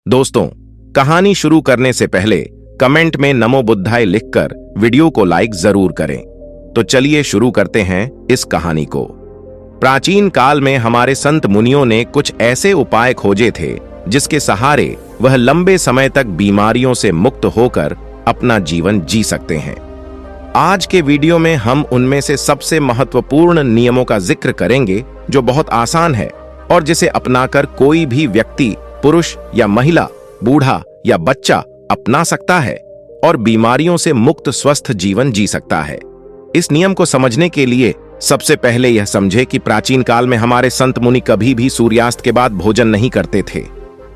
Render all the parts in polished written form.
दोस्तों, कहानी शुरू करने से पहले कमेंट में नमो बुद्धाय लिखकर वीडियो को लाइक जरूर करें। तो चलिए शुरू करते हैं इस कहानी को। प्राचीन काल में हमारे संत मुनियों ने कुछ ऐसे उपाय खोजे थे जिसके सहारे वह लंबे समय तक बीमारियों से मुक्त होकर अपना जीवन जी सकते हैं। आज के वीडियो में हम उनमें से सबसे महत्वपूर्ण नियमों का जिक्र करेंगे जो बहुत आसान है और जिसे अपनाकर कोई भी व्यक्ति, पुरुष या महिला, बूढ़ा या बच्चा अपना सकता है और बीमारियों से मुक्त स्वस्थ जीवन जी सकता है। इस नियम को समझने के लिए सबसे पहले यह समझे कि प्राचीन काल में हमारे संत मुनि कभी भी सूर्यास्त के बाद भोजन नहीं करते थे।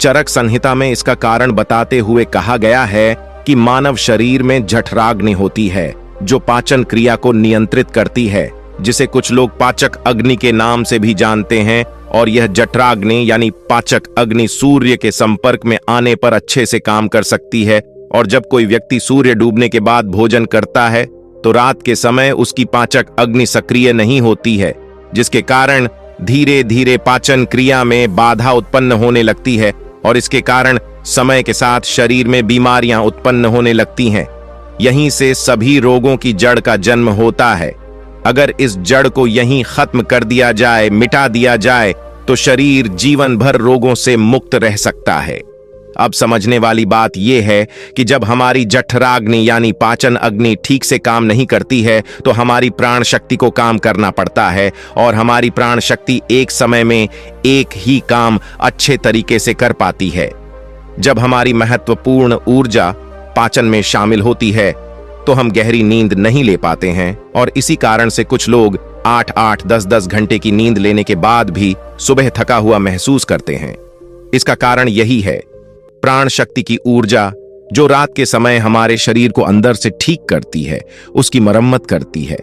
चरक संहिता में इसका कारण बताते हुए कहा गया है कि मानव शरीर में जठराग्नि होती है जो पाचन क्रिया को नियंत्रित करती है, जिसे कुछ लोग पाचक अग्नि के नाम से भी जानते हैं। और यह जठराग्नि यानी पाचक अग्नि सूर्य के संपर्क में आने पर अच्छे से काम कर सकती है। और जब कोई व्यक्ति सूर्य डूबने के बाद भोजन करता है तो रात के समय उसकी पाचक अग्नि सक्रिय नहीं होती है, जिसके कारण धीरे धीरे पाचन क्रिया में बाधा उत्पन्न होने लगती है और इसके कारण समय के साथ शरीर में बीमारियां उत्पन्न होने लगती हैं। यहीं से सभी रोगों की जड़ का जन्म होता है। अगर इस जड़ को यहीं खत्म कर दिया जाए, मिटा दिया जाए, तो शरीर जीवन भर रोगों से मुक्त रह सकता है। अब समझने वाली बात यह है कि जब हमारी जठराग्नि यानी पाचन अग्नि ठीक से काम नहीं करती है तो हमारी प्राण शक्ति को काम करना पड़ता है और हमारी प्राण शक्ति एक समय में एक ही काम अच्छे तरीके से कर पाती है। जब हमारी महत्वपूर्ण ऊर्जा पाचन में शामिल होती है तो हम गहरी नींद नहीं ले पाते हैं और इसी कारण से कुछ लोग 8-8, 10-10 घंटे की नींद लेने के बाद भी सुबह थका हुआ महसूस करते हैं। इसका कारण यही है, प्राण शक्ति की ऊर्जा जो रात के समय हमारे शरीर को अंदर से ठीक करती है, उसकी मरम्मत करती है।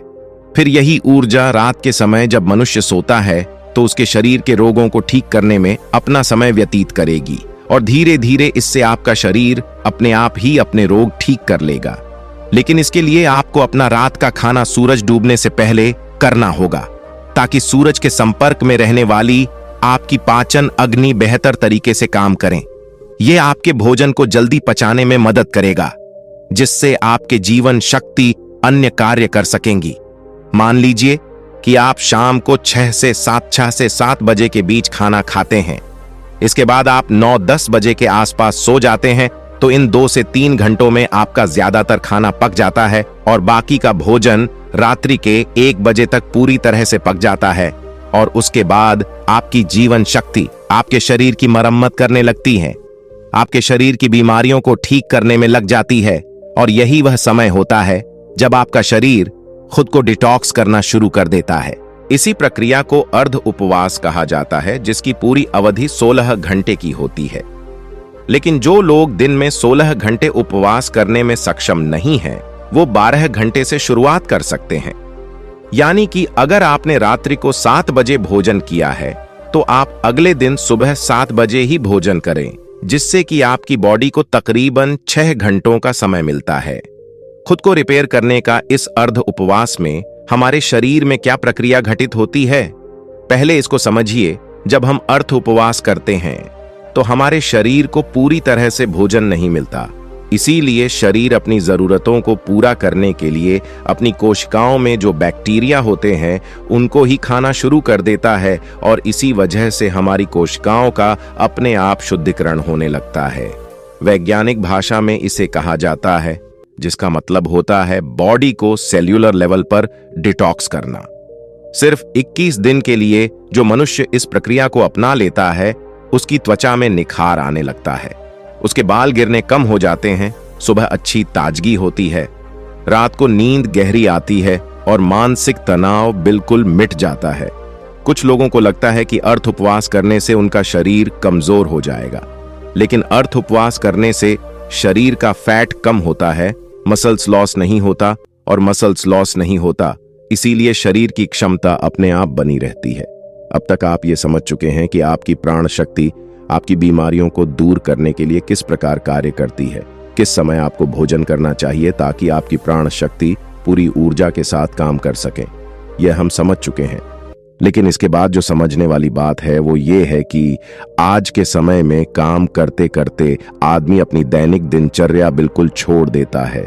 फिर यही ऊर्जा रात के समय जब मनुष्य सोता है तो उसके शरीर के रोगों को ठीक करने में अपना समय व्यतीत करेगी और धीरे धीरे इससे आपका शरीर अपने आप ही अपने रोग ठीक कर लेगा। लेकिन इसके लिए आपको अपना रात का खाना सूरज डूबने से पहले करना होगा, ताकि सूरज के संपर्क में रहने वाली आपकी पाचन अग्नि बेहतर तरीके से काम करें। यह आपके भोजन को जल्दी पचाने में मदद करेगा, जिससे आपके जीवन शक्ति अन्य कार्य कर सकेंगी। मान लीजिए कि आप शाम को 6 से 7 बजे के बीच खाना खाते हैं। इसके बाद आप 9-10 बजे के आसपास सो जाते हैं, तो इन 2 से 3 घंटों में आपका ज्यादातर खाना पक जाता है और बाकी का भोजन रात्रि के 1 बजे तक पूरी तरह से पक जाता है। और उसके बाद आपकी जीवन शक्ति आपके शरीर की मरम्मत करने लगती है, आपके शरीर की बीमारियों को ठीक करने में लग जाती है। और यही वह समय होता है जब आपका शरीर खुद को डिटॉक्स करना शुरू कर देता है। इसी प्रक्रिया को अर्ध उपवास कहा जाता है, जिसकी पूरी अवधि 16 घंटे की होती है। लेकिन जो लोग दिन में 16 घंटे उपवास करने में सक्षम नहीं हैं, वो 12 घंटे से शुरुआत कर सकते हैं। यानी कि अगर आपने रात्रि को 7 बजे भोजन किया है तो आप अगले दिन सुबह 7 बजे ही भोजन करें, जिससे कि आपकी बॉडी को तकरीबन 6 घंटों का समय मिलता है। खुद को रिपेयर करने का इस अर्ध उपवास में हमारे शरीर में क्या प्रक्रिया घटित होती है, पहले इसको समझिए। जब हम अर्ध उपवास करते हैं तो हमारे शरीर को पूरी तरह से भोजन नहीं मिलता, इसीलिए शरीर अपनी जरूरतों को पूरा करने के लिए अपनी कोशिकाओं में जो बैक्टीरिया होते हैं उनको ही खाना शुरू कर देता है और इसी वजह से हमारी कोशिकाओं का अपने आप शुद्धिकरण होने लगता है। वैज्ञानिक भाषा में इसे कहा जाता है, जिसका मतलब होता है बॉडी को सेल्यूलर लेवल पर डिटॉक्स करना। सिर्फ 21 दिन के लिए जो मनुष्य इस प्रक्रिया को अपना लेता है उसकी त्वचा में निखार आने लगता है, उसके बाल गिरने कम हो जाते हैं, सुबह अच्छी ताजगी होती है, रात को नींद गहरी आती है और मानसिक तनाव बिल्कुल मिट जाता है। कुछ लोगों को लगता है कि अर्ध उपवास करने से उनका शरीर कमजोर हो जाएगा, लेकिन अर्ध उपवास करने से शरीर का फैट कम होता है, मसल्स लॉस नहीं होता और मसल्स लॉस नहीं होता, इसीलिए शरीर की क्षमता अपने आप बनी रहती है। अब तक आप ये समझ चुके हैं कि आपकी प्राण शक्ति आपकी बीमारियों को दूर करने के लिए किस प्रकार कार्य करती है, किस समय आपको भोजन करना चाहिए ताकि आपकी प्राण शक्ति पूरी ऊर्जा के साथ काम कर सके। यह हम समझ चुके हैं। लेकिन इसके बाद जो समझने वाली बात है वो ये है कि आज के समय में काम करते करते आदमी अपनी दैनिक दिनचर्या बिल्कुल छोड़ देता है।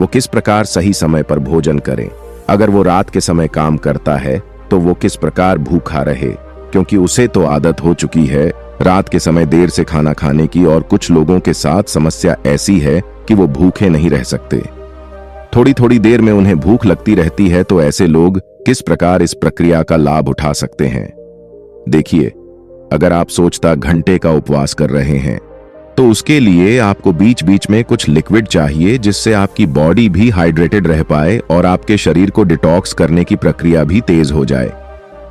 वो किस प्रकार सही समय पर भोजन करे, अगर वो रात के समय काम करता है तो वो किस प्रकार भूखा रहे, क्योंकि उसे तो आदत हो चुकी है रात के समय देर से खाना खाने की। और कुछ लोगों के साथ समस्या ऐसी है कि वो भूखे नहीं रह सकते, थोड़ी थोड़ी देर में उन्हें भूख लगती रहती है। तो ऐसे लोग किस प्रकार इस प्रक्रिया का लाभ उठा सकते हैं? देखिए, अगर आप सोचता घंटे का उपवास कर रहे हैं तो उसके लिए आपको बीच बीच में कुछ लिक्विड चाहिए, जिससे आपकी बॉडी भी हाइड्रेटेड रह पाए और आपके शरीर को डिटॉक्स करने की प्रक्रिया भी तेज हो जाए।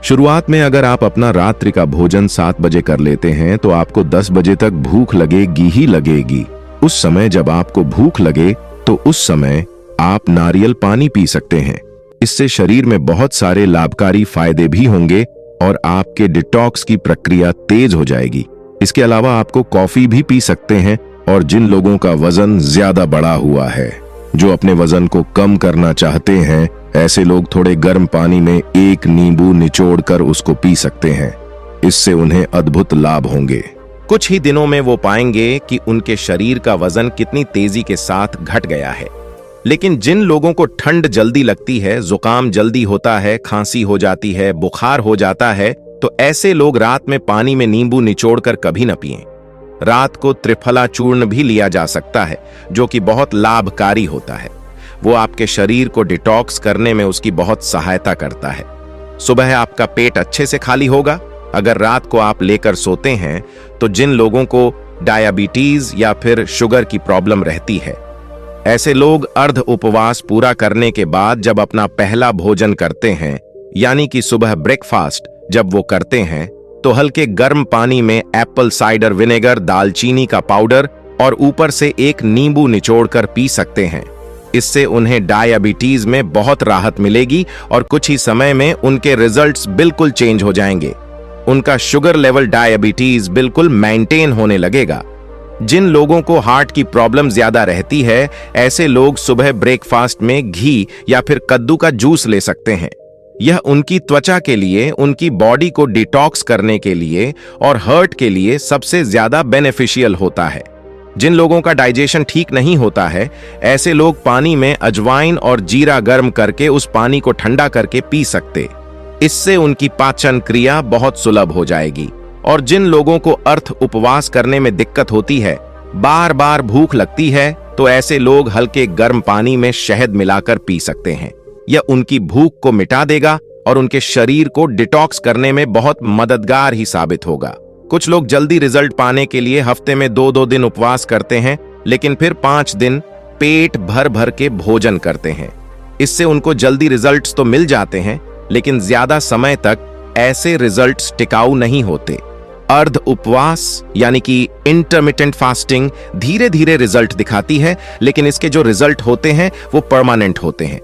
शुरुआत में अगर आप अपना रात्रि का भोजन 7 बजे कर लेते हैं तो आपको 10 बजे तक भूख लगेगी ही लगेगी। उस समय जब आपको भूख लगे तो उस समय आप नारियल पानी पी सकते हैं। इससे शरीर में बहुत सारे लाभकारी फायदे भी होंगे और आपके डिटॉक्स की प्रक्रिया तेज हो जाएगी। इसके अलावा आपको कॉफी भी पी सकते हैं। और जिन लोगों का वजन ज्यादा बढ़ा हुआ है, जो अपने वजन को कम करना चाहते हैं, ऐसे लोग थोड़े गर्म पानी में 1 नींबू निचोड़कर उसको पी सकते हैं। इससे उन्हें अद्भुत लाभ होंगे। कुछ ही दिनों में वो पाएंगे कि उनके शरीर का वजन कितनी तेजी के साथ घट गया है। लेकिन जिन लोगों को ठंड जल्दी लगती है, जुकाम जल्दी होता है, खांसी हो जाती है, बुखार हो जाता है, तो ऐसे लोग रात में पानी में नींबू निचोड़कर कभी न पिएं। रात को त्रिफला चूर्ण भी लिया जा सकता है, जो कि बहुत लाभकारी होता है। वो आपके शरीर को डिटॉक्स करने में उसकी बहुत सहायता करता है। सुबह आपका पेट अच्छे से खाली होगा। अगर रात को आप लेकर सोते हैं तो जिन लोगों को डायबिटीज या फिर शुगर की प्रॉब्लम रहती है, ऐसे लोग अर्ध उपवास पूरा करने के बाद जब अपना पहला भोजन करते हैं, यानी कि सुबह ब्रेकफास्ट जब वो करते हैं, तो हल्के गर्म पानी में एप्पल साइडर विनेगर, दालचीनी का पाउडर और ऊपर से 1 नींबू निचोड़कर पी सकते हैं। इससे उन्हें डायबिटीज में बहुत राहत मिलेगी और कुछ ही समय में उनके रिजल्ट्स बिल्कुल चेंज हो जाएंगे। उनका शुगर लेवल, डायबिटीज बिल्कुल मेंटेन होने लगेगा। जिन लोगों को हार्ट की प्रॉब्लम ज्यादा रहती है, ऐसे लोग सुबह ब्रेकफास्ट में घी या फिर कद्दू का जूस ले सकते हैं। यह उनकी त्वचा के लिए, उनकी बॉडी को डिटॉक्स करने के लिए और हार्ट के लिए सबसे ज्यादा बेनिफिशियल होता है। जिन लोगों का डाइजेशन ठीक नहीं होता है, ऐसे लोग पानी में अजवाइन और जीरा गर्म करके उस पानी को ठंडा करके पी सकते। इससे उनकी पाचन क्रिया बहुत सुलभ हो जाएगी। और जिन लोगों को अर्थ उपवास करने में दिक्कत होती है, बार बार भूख लगती है, तो ऐसे लोग हल्के गर्म पानी में शहद मिलाकर पी सकते हैं। यह उनकी भूख को मिटा देगा और उनके शरीर को डिटॉक्स करने में बहुत मददगार ही साबित होगा। कुछ लोग जल्दी रिजल्ट पाने के लिए हफ्ते में 2-2 दिन उपवास करते हैं, लेकिन फिर 5 दिन पेट भर भर के भोजन करते हैं। इससे उनको जल्दी रिजल्ट्स तो मिल जाते हैं, लेकिन ज्यादा समय तक ऐसे रिजल्ट्स टिकाऊ नहीं होते। अर्ध उपवास यानी कि इंटरमिटेंट फास्टिंग धीरे धीरे रिजल्ट दिखाती है, लेकिन इसके जो रिजल्ट होते हैं वो परमानेंट होते हैं।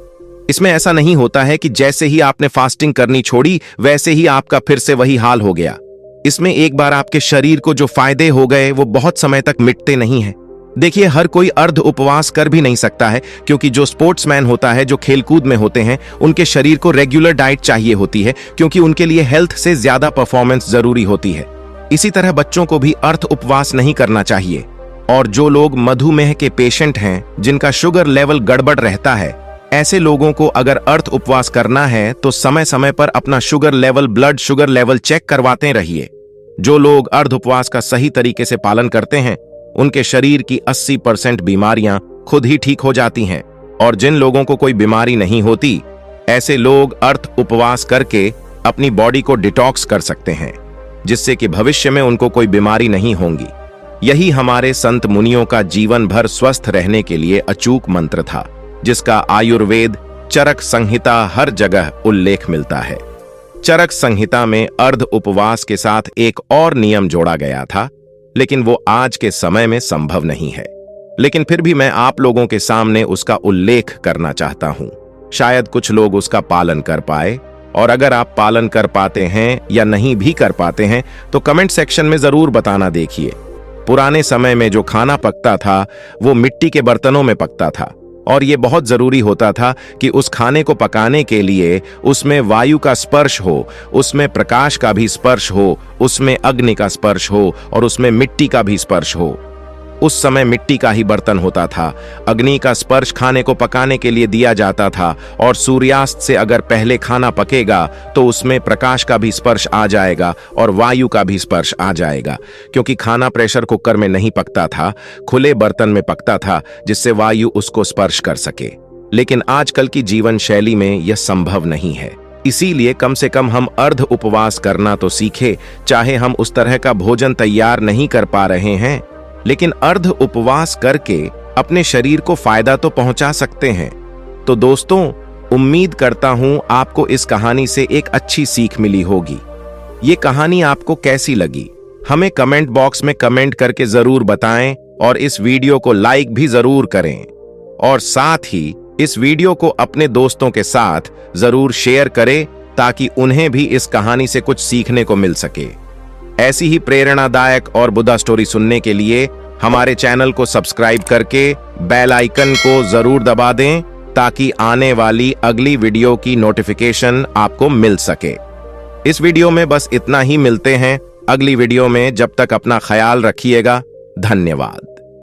इसमें ऐसा नहीं होता है कि जैसे ही आपने फास्टिंग करनी छोड़ी वैसे ही आपका फिर से वही हाल हो गया। इसमें एक बार आपके शरीर को जो फायदे हो गए वो बहुत समय तक मिटते नहीं हैं। देखिए, हर कोई अर्ध उपवास कर भी नहीं सकता है, क्योंकि जो स्पोर्ट्समैन होता है, जो खेलकूद में होते हैं, उनके शरीर को रेगुलर डाइट चाहिए होती है, क्योंकि उनके लिए हेल्थ से ज्यादा परफॉर्मेंस जरूरी होती है। इसी तरह बच्चों को भी अर्ध उपवास नहीं करना चाहिए। और जो लोग मधुमेह के पेशेंट हैं, जिनका शुगर लेवल गड़बड़ रहता है, ऐसे लोगों को अगर अर्ध उपवास करना है तो समय समय पर अपना sugar level, blood sugar level check करवाते रहिए। जो लोग अर्ध उपवास का सही तरीके से पालन करते हैं, उनके शरीर की 80% बीमारियां खुद ही ठीक हो जाती हैं। और जिन लोगों को कोई बीमारी नहीं होती, ऐसे लोग अर्ध उपवास करके अपनी बॉडी को डिटॉक्स कर सकते हैं, जिससे कि भविष्य में उनको कोई बीमारी नहीं होगी। यही हमारे संत मुनियों का जीवन भर स्वस्थ रहने के लिए अचूक मंत्र था, जिसका आयुर्वेद चरक संहिता हर जगह उल्लेख मिलता है। चरक संहिता में अर्ध उपवास के साथ एक और नियम जोड़ा गया था, लेकिन वो आज के समय में संभव नहीं है। लेकिन फिर भी मैं आप लोगों के सामने उसका उल्लेख करना चाहता हूं। शायद कुछ लोग उसका पालन कर पाए, और अगर आप पालन कर पाते हैं या नहीं भी कर पाते हैं तो कमेंट सेक्शन में जरूर बताना। देखिए, पुराने समय में जो खाना पकता था वो मिट्टी के बर्तनों में पकता था, और ये बहुत जरूरी होता था कि उस खाने को पकाने के लिए उसमें वायु का स्पर्श हो, उसमें प्रकाश का भी स्पर्श हो, उसमें अग्नि का स्पर्श हो और उसमें मिट्टी का भी स्पर्श हो। उस समय मिट्टी का ही बर्तन होता था। अग्नि का स्पर्श खाने को पकाने के लिए दिया जाता था और सूर्यास्त से अगर पहले खाना पकेगा तो उसमें प्रकाश का भी स्पर्श आ जाएगा और वायु का भी स्पर्श आ जाएगा, क्योंकि खाना प्रेशर कुकर में नहीं पकता था, खुले बर्तन में पकता था जिससे वायु उसको स्पर्श कर सके। लेकिन आजकल की जीवन शैली में यह संभव नहीं है। इसीलिए कम से कम हम अर्ध उपवास करना तो सीखे। चाहे हम उस तरह का भोजन तैयार नहीं कर पा रहे हैं, लेकिन अर्ध उपवास करके अपने शरीर को फायदा तो पहुंचा सकते हैं। तो दोस्तों, उम्मीद करता हूं आपको इस कहानी से एक अच्छी सीख मिली होगी। ये कहानी आपको कैसी लगी हमें कमेंट बॉक्स में कमेंट करके जरूर बताएं और इस वीडियो को लाइक भी जरूर करें और साथ ही इस वीडियो को अपने दोस्तों के साथ जरूर शेयर करें ताकि उन्हें भी इस कहानी से कुछ सीखने को मिल सके। ऐसी ही प्रेरणादायक और बुद्धा स्टोरी सुनने के लिए हमारे चैनल को सब्सक्राइब करके बेल आइकन को जरूर दबा दें ताकि आने वाली अगली वीडियो की नोटिफिकेशन आपको मिल सके। इस वीडियो में बस इतना ही। मिलते हैं अगली वीडियो में। जब तक अपना ख्याल रखिएगा। धन्यवाद।